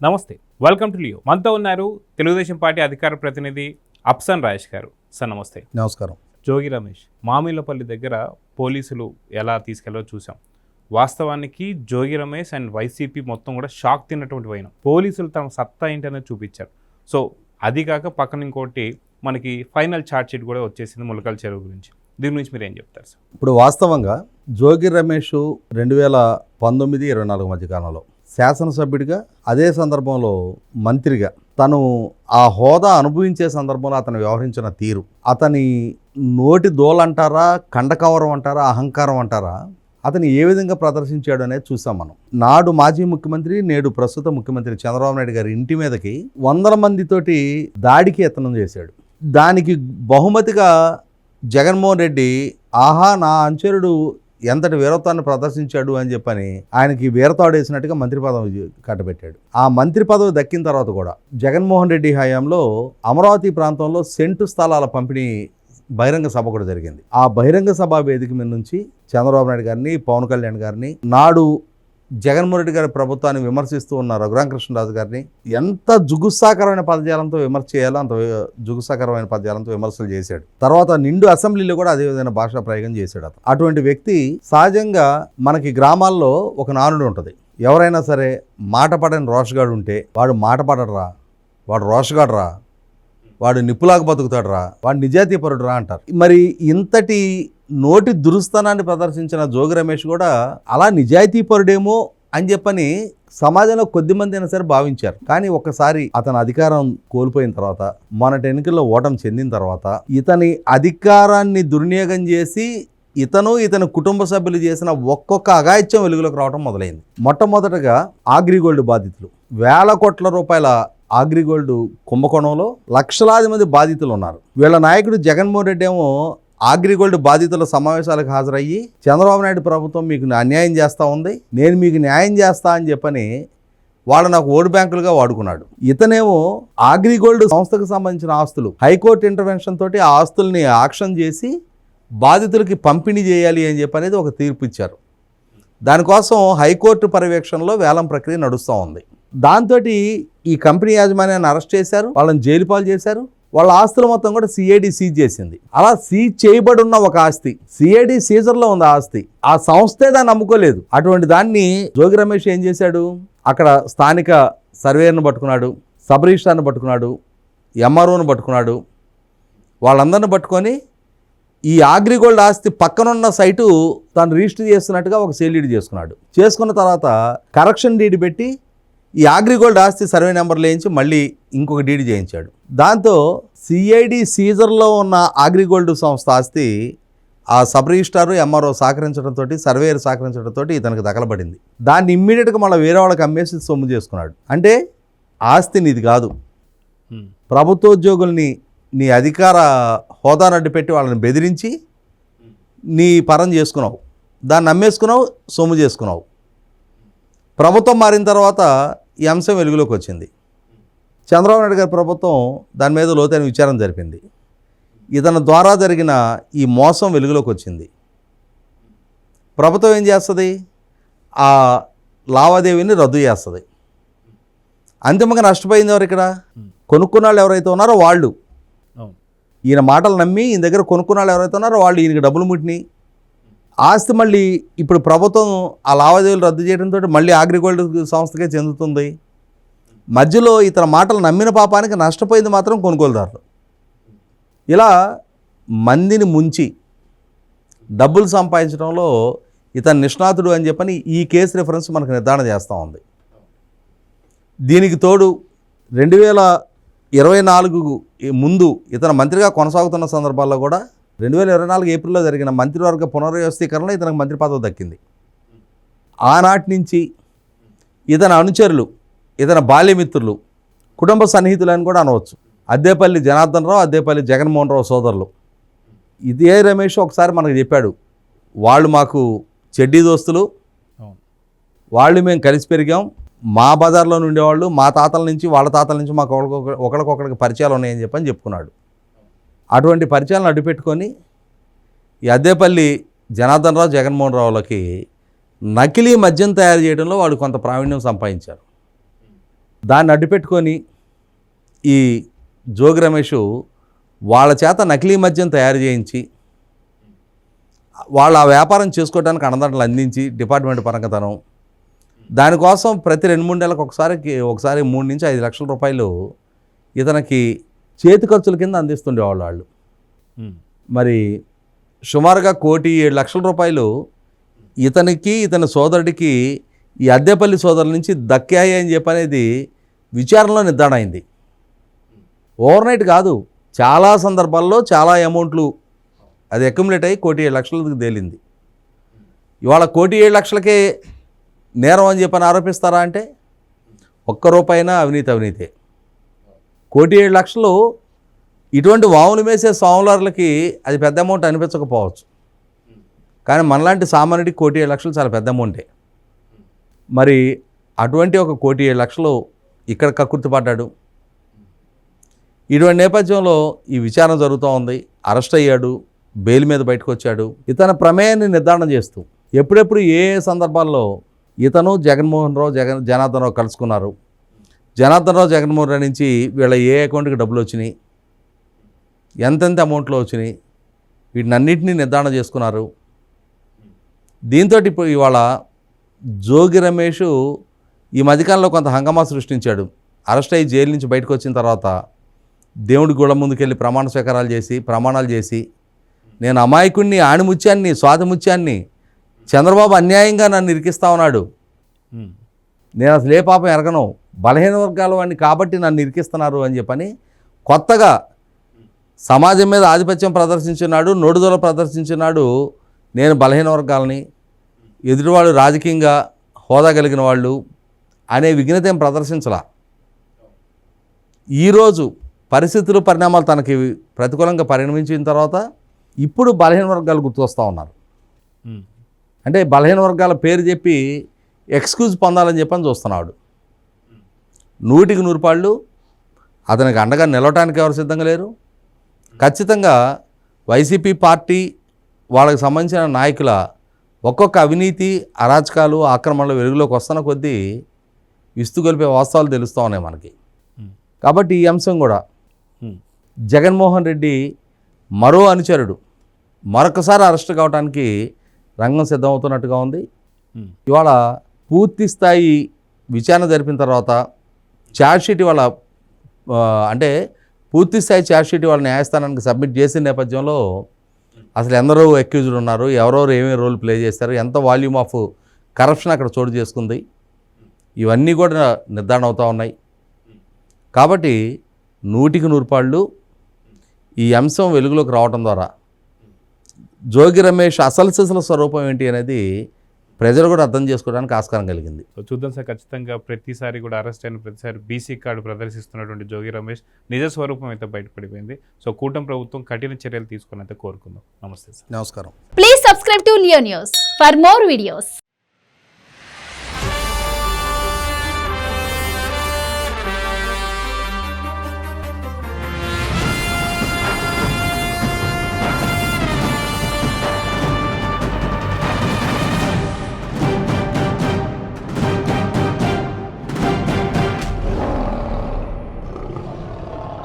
నమస్తే, welcome to Leo. మనతో ఉన్నారు తెలుగుదేశం పార్టీ అధికార ప్రతినిధి అప్సన్ రాజేష్ గారు. సార్ నమస్తే. నమస్కారం. జోగి రమేష్ మామిళ్ళపల్లి దగ్గర పోలీసులు ఎలా తీసుకెళ్లారో చూసాం. వాస్తవానికి జోగి రమేష్ అండ్ వైసీపీ మొత్తం కూడా షాక్ తిన్నటువంటి వైన పోలీసులు తమ సత్తా ఏంటనేది చూపించారు. సో అది కాక పక్కన ఇంకోటి మనకి ఫైనల్ ఛార్జ్ షీట్ కూడా వచ్చేసింది ములకల చెరువు గురించి. దీని గురించి మీరు ఏం చెప్తారు సార్? ఇప్పుడు వాస్తవంగా జోగి రమేష్ 2019-24 మధ్య కాలంలో శాసనసభ్యుడిగా, అదే సందర్భంలో మంత్రిగా తను ఆ హోదా అనుభవించే సందర్భంలో అతను వ్యవహరించిన తీరు, అతని నోటి దోలంటారా, కండకవరం అంటారా, అహంకారం అంటారా, అతను ఏ విధంగా ప్రదర్శించాడు అనేది చూసాం మనం. నాడు మాజీ ముఖ్యమంత్రి, నేడు ప్రస్తుత ముఖ్యమంత్రి చంద్రబాబు నాయుడు గారి ఇంటి మీదకి 100 మందితోటి దాడికి యత్నం చేశాడు. దానికి బహుమతిగా జగన్మోహన్ రెడ్డి ఆహా నా అనుచరుడు ఎంతటి వీరత్వాన్ని ప్రదర్శించాడు అని చెప్పని ఆయనకి వీరతాడేసినట్టుగా మంత్రి పదవి కట్టబెట్టాడు. ఆ మంత్రి పదవి దక్కిన తర్వాత కూడా జగన్మోహన్ రెడ్డి హయాంలో అమరావతి ప్రాంతంలో సెంటు స్థలాల పంపిణీ బహిరంగ సభ కూడా జరిగింది. ఆ బహిరంగ సభ వేదిక మీద నుంచి చంద్రబాబు నాయుడు గారిని, పవన్ కళ్యాణ్ గారిని, నాడు జగన్మోహన్ రెడ్డి గారి ప్రభుత్వాన్ని విమర్శిస్తూ ఉన్న రఘురామకృష్ణరాజు గారిని ఎంత జుగుత్సాకరమైన పదజాలంతో విమర్శ చేయాలో అంత జుగుత్సాకరమైన పదజాలంతో విమర్శలు చేశాడు. తర్వాత నిండు అసెంబ్లీలో కూడా అదే విధమైన భాషా ప్రయోగం చేశాడు. అటువంటి వ్యక్తి సహజంగా మనకి గ్రామాల్లో ఒక నానుడు ఉంటుంది, ఎవరైనా సరే మాట పడని రోషగాడు ఉంటే వాడు మాట పడడరా, వాడు రోషగాడు రా, వాడు నిప్పులాగా బతుకుతాడు రా, వాడు నిజాయితీపరుడు రా అంటారు. మరి ఇంతటి నోటి దురుస్తనాన్ని ప్రదర్శించిన జోగి రమేష్ కూడా అలా నిజాయితీపరుడేమో అని చెప్పని సమాజంలో కొద్దిమంది అయినా సరే భావించారు. కానీ ఒక్కసారి అతను అధికారం కోల్పోయిన తర్వాత, మొన్నటి ఎన్నికల్లో ఓటమి చెందిన తర్వాత, ఇతని అధికారాన్ని దుర్వినియోగం చేసి ఇతని కుటుంబ సభ్యులు చేసిన ఒక్కొక్క అఘాయిత్యం వెలుగులోకి రావడం మొదలైంది. మొట్టమొదటగా అగ్రిగోల్డ్ బాధితులు, వేల కోట్ల రూపాయల అగ్రిగోల్డ్ కుంభకోణంలో లక్షలాది మంది బాధితులు ఉన్నారు. వీళ్ళ నాయకుడు జగన్మోహన్ రెడ్డి ఏమో అగ్రిగోల్డ్ బాధితుల సమావేశాలకు హాజరయ్యి చంద్రబాబు నాయుడు ప్రభుత్వం మీకు అన్యాయం చేస్తూ ఉంది, నేను మీకు న్యాయం చేస్తా అని చెప్పని వాళ్ళు నాకు ఓటు బ్యాంకులుగా వాడుకున్నాడు. ఇతనేమో అగ్రిగోల్డ్ సంస్థకు సంబంధించిన ఆస్తులు హైకోర్టు ఇంటర్వెన్షన్ తోటి ఆ ఆస్తుల్ని ఆక్షన్ చేసి బాధితులకి పంపిణీ చేయాలి అని చెప్పనేది ఒక తీర్పు ఇచ్చారు. దానికోసం హైకోర్టు పర్యవేక్షణలో వేలం ప్రక్రియ నడుస్తూ ఉంది. దాంతో ఈ కంపెనీ యాజమాన్యాన్ని అరెస్ట్ చేశారు, వాళ్ళని జైలు పాలు చేశారు. వాళ్ళ ఆస్తులు మొత్తం కూడా సిఐడి సీజ్ చేసింది. అలా సీజ్ చేయబడి ఉన్న ఒక ఆస్తి, సిఐడి సీజర్లో ఉంది ఆ ఆస్తి, ఆ సంస్థే దాన్ని నమ్ముకోలేదు. అటువంటి దాన్ని జోగి రమేష్ ఏం చేశాడు, అక్కడ స్థానిక సర్వేయర్ను పట్టుకున్నాడు, సబ్ రిజిస్ట్రార్ని పట్టుకున్నాడు, ఎంఆర్ఓను పట్టుకున్నాడు. వాళ్ళందరిని పట్టుకొని ఈ అగ్రిగోల్డ్ ఆస్తి పక్కనున్న సైటు తాను రిజిస్టర్ చేస్తున్నట్టుగా ఒక సేల్ చేసుకున్నాడు. చేసుకున్న తర్వాత కరెక్షన్ డీడ్ పెట్టి ఈ అగ్రిగోల్డ్ ఆస్తి సర్వే నెంబర్లు వేయించి మళ్ళీ ఇంకొక డీడీ చేయించాడు. దాంతో సిఐడి సీజర్లో ఉన్న అగ్రిగోల్డ్ సంస్థ ఆస్తి ఆ సబ్ రిజిస్ట్రారు, ఎంఆర్ఓ సహకరించడంతో, సర్వేయర్ సహకరించడంతో ఇతనికి దగలబడింది. దాన్ని ఇమ్మీడియట్గా మళ్ళీ వేరే వాళ్ళకి అమ్మేసి సొమ్ము చేసుకున్నాడు. అంటే ఆస్తి నీది కాదు, ప్రభుత్వోద్యోగుల్ని నీ అధికార హోదాను అడ్డుపెట్టి వాళ్ళని బెదిరించి నీ పరం చేసుకున్నావు, దాన్ని అమ్మేసుకున్నావు, సొమ్ము చేసుకున్నావు. ప్రభుత్వం మారిన తర్వాత ఈ అంశం వెలుగులోకి వచ్చింది. చంద్రబాబు నాయుడు గారి ప్రభుత్వం దాని మీద లోతైన విచారణ జరిపింది. ఇతని ద్వారా జరిగిన ఈ మోసం వెలుగులోకి వచ్చింది. ప్రభుత్వం ఏం చేస్తుంది, ఆ లావాదేవీని రద్దు చేస్తుంది. అంతిమంగా నష్టపోయింది ఎవరు? ఇక్కడ కొనుక్కున్న వాళ్ళు ఎవరైతే ఉన్నారో వాళ్ళు, ఈయన మాటలు నమ్మి ఈయన దగ్గర కొనుక్కున్న వాళ్ళు ఎవరైతే ఉన్నారో వాళ్ళు ఈయనకి డబ్బులు ముట్టినాయి. ఆస్తి మళ్ళీ ఇప్పుడు ప్రభుత్వం ఆ లావాదేవీలు రద్దు చేయడంతో మళ్ళీ అగ్రిగోల్డ్ సంస్థకే చెందుతుంది. మధ్యలో ఇతర మాటలు నమ్మిన పాపానికి నష్టపోయింది మాత్రం కొనుగోలుదారులు. ఇలా మందిని ముంచి డబ్బులు సంపాదించడంలో ఇతను నిష్ణాతుడు అని చెప్పని ఈ కేసు రిఫరెన్స్ మనకు నిర్ధారణ చేస్తూ ఉంది. దీనికి తోడు 2024 ముందు ఇతను మంత్రిగా కొనసాగుతున్న సందర్భాల్లో కూడా 2024 ఏప్రిల్లో జరిగిన మంత్రివర్గ పునర్వ్యవస్థీకరణలో ఇతనికి మంత్రి పదవి దక్కింది. ఆనాటి నుంచి ఇతని అనుచరులు, ఇతని బాల్యమిత్రులు, కుటుంబ సన్నిహితులని కూడా అనవచ్చు, అద్దేపల్లి జనార్దన్ రావు, అద్దేపల్లి జగన్మోహన్ రావు సోదరులు. ఇదే రమేష్ ఒకసారి మనకు చెప్పాడు, వాళ్ళు మాకు చెడ్డీ దోస్తులు, వాళ్ళు మేము కలిసి పెరిగాం, మా బజార్లో ఉండేవాళ్ళు, మా తాతల నుంచి వాళ్ళ తాతల నుంచి మాకు ఒకరికొకరికి పరిచయాలు ఉన్నాయని చెప్పని చెప్పుకున్నాడు. అటువంటి పరిచయాలను అడ్డుపెట్టుకొని ఈ అద్దేపల్లి జనార్దన్ రావు, జగన్మోహన్ రావులకి నకిలీ మద్యం తయారు చేయడంలో వాడు కొంత ప్రావీణ్యం సంపాదించారు. దాన్ని అడ్డుపెట్టుకొని ఈ జోగి రమేష్ వాళ్ళ చేత నకిలీ మద్యం తయారు చేయించి వాళ్ళు ఆ వ్యాపారం చేసుకోవడానికి అన్నదండలు అందించి డిపార్ట్మెంట్ పరంగా దానికోసం ప్రతి 2-3 నెలలకు ఒకసారి 3 నుంచి 5 లక్షల రూపాయలు ఇతనికి చేతి ఖర్చుల కింద అందిస్తుండేవాళ్ళు వాళ్ళు. మరి సుమారుగా 1,07,00,000 రూపాయలు ఇతనికి ఇతని సోదరుడికి ఈ అద్దెపల్లి సోదరుల నుంచి దక్కాయి అని చెప్పనేది విచారణలో నిర్ధారణ అయింది. ఓవర్ నైట్ కాదు, చాలా సందర్భాల్లో చాలా అమౌంట్లు అది అక్యుములేట్ అయ్యి 1,07,00,000 తేలింది. ఇవాళ 1,07,00,000కే నేరం అని చెప్పని ఆరోపిస్తారా అంటే ఒక్క రూపాయినా అవినీతే. 1,07,00,000 ఇటువంటి వాములు వేసే స్వాములార్లకి అది పెద్ద అమౌంట్ అనిపించకపోవచ్చు, కానీ మనలాంటి సామాన్యుడికి 1,07,00,000 చాలా పెద్ద అమౌంటే. మరి అటువంటి ఒక 1,07,00,000 ఇక్కడ కక్కుర్తిపడ్డాడు. ఇటువంటి నేపథ్యంలో ఈ విచారణ జరుగుతూ ఉంది. అరెస్ట్ అయ్యాడు, బెయిల్ మీద బయటకు వచ్చాడు. ఇతని ప్రమేయాన్ని నిర్ధారణ చేస్తూ ఎప్పుడెప్పుడు ఏ సందర్భాల్లో ఇతను జగన్మోహన్ రావు జనార్దన్ రావు కలుసుకున్నారు, జనార్దన్ రావు జగన్మోహన్ రావు నుంచి వీళ్ళ ఏ అకౌంట్కి డబ్బులు వచ్చినాయి, ఎంతెంత అమౌంట్లో వచ్చినాయి, వీటినన్నింటినీ నిర్ధారణ చేసుకున్నారు. దీంతో ఇప్పుడు ఇవాళ జోగి రమేష్ ఈ మధ్యకాలంలో కొంత హంగామా సృష్టించాడు. అరెస్ట్ అయ్యి జైలు నుంచి బయటకు వచ్చిన తర్వాత దేవుడి గుళ్ళ ముందుకెళ్ళి ప్రమాణాలు చేసి నేను అమాయకుడిని, ఆణిముత్యాన్ని, స్వాతిముత్యాన్ని, చంద్రబాబు అన్యాయంగా నన్ను ఇరికిస్తా ఉన్నాడు, నేను అసలు ఏ పాపం ఎరగను, బలహీన వర్గాల వాడిని కాబట్టి నన్ను ఇరికిస్తున్నారు అని చెప్పని కొత్తగా సమాజం మీద ఆధిపత్యం ప్రదర్శించినాడు, నోడుదల ప్రదర్శించినాడు. నేను బలహీన వర్గాలని, ఎదుటివాళ్ళు రాజకీయంగా హోదా కలిగిన వాళ్ళు అనే విఘ్నతేం ప్రదర్శించలా. ఈరోజు పరిణామాలు తనకి ప్రతికూలంగా పరిణమించిన తర్వాత ఇప్పుడు బలహీన వర్గాలు గుర్తొస్తూ ఉన్నారు. అంటే బలహీన వర్గాల పేరు చెప్పి ఎక్స్క్యూజ్ పొందాలని చెప్పని చూస్తున్నాడు. 100% అతనికి అండగా నిలవటానికి ఎవరు సిద్ధంగా లేరు. ఖచ్చితంగా వైసీపీ పార్టీ వాళ్ళకి సంబంధించిన నాయకుల ఒక్కొక్క అవినీతి, అరాచకాలు, ఆక్రమణలు వెలుగులోకి వస్తున్న కొద్దీ విస్తుగొలిపే వాస్తవాలు తెలుస్తూ ఉన్నాయి మనకి. కాబట్టి ఈ అంశం కూడా జగన్మోహన్ రెడ్డి మరో అనుచరుడు మరొకసారి అరెస్ట్ కావడానికి రంగం సిద్ధమవుతున్నట్టుగా ఉంది. ఇవాళ పూర్తి స్థాయి విచారణ జరిపిన తర్వాత ఛార్జ్షీట్ వాళ్ళ అంటే పూర్తి స్థాయి ఛార్జ్షీట్ వాళ్ళ న్యాయస్థానానికి సబ్మిట్ చేసిన నేపథ్యంలో అసలు ఎందరో అక్యూజ్డ్ ఉన్నారు, ఎవరెవరు ఏమేమి రోల్ ప్లే చేస్తారు, ఎంత వాల్యూమ్ ఆఫ్ కరప్షన్ అక్కడ చోటు చేసుకుంది, ఇవన్నీ కూడా నిర్ధారణ అవుతూ ఉన్నాయి. కాబట్టి 100% ఈ అంశం వెలుగులోకి రావడం ద్వారా జోగి రమేష్ అసలు స్వరూపం ఏంటి అనేది ప్రజలు కూడా అర్థం చేసుకోవడానికి ఆస్కారం కలిగింది. సో చూద్దాం సార్, ఖచ్చితంగా ప్రతిసారి కూడా అరెస్ట్ అయిన ప్రతిసారి బీసీ కార్డు ప్రదర్శిస్తున్నటువంటి జోగి రమేష్ నిజ స్వరూపం అయితే బయటపడిపోయింది. సో కూటమి ప్రభుత్వం కఠిన చర్యలు తీసుకుని అయితే కోరుకుందాం. నమస్తే సార్. నమస్కారం. Please subscribe to Leo news for more videos.